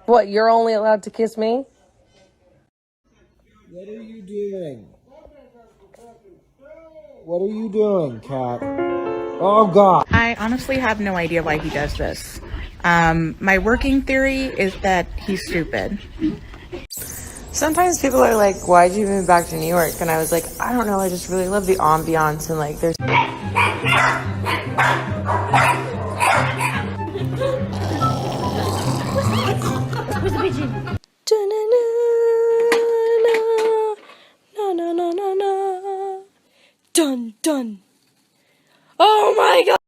What, you're only allowed to kiss me? What are you doing? What are you doing, cat? Oh, God. I honestly have no idea why he does this. My working theory is that he's stupid. Sometimes people are like, why'd you move back to New York? And I was like, I don't know, I just really love the ambiance and like there's Where's the pigeon? Dun dun. Oh my God.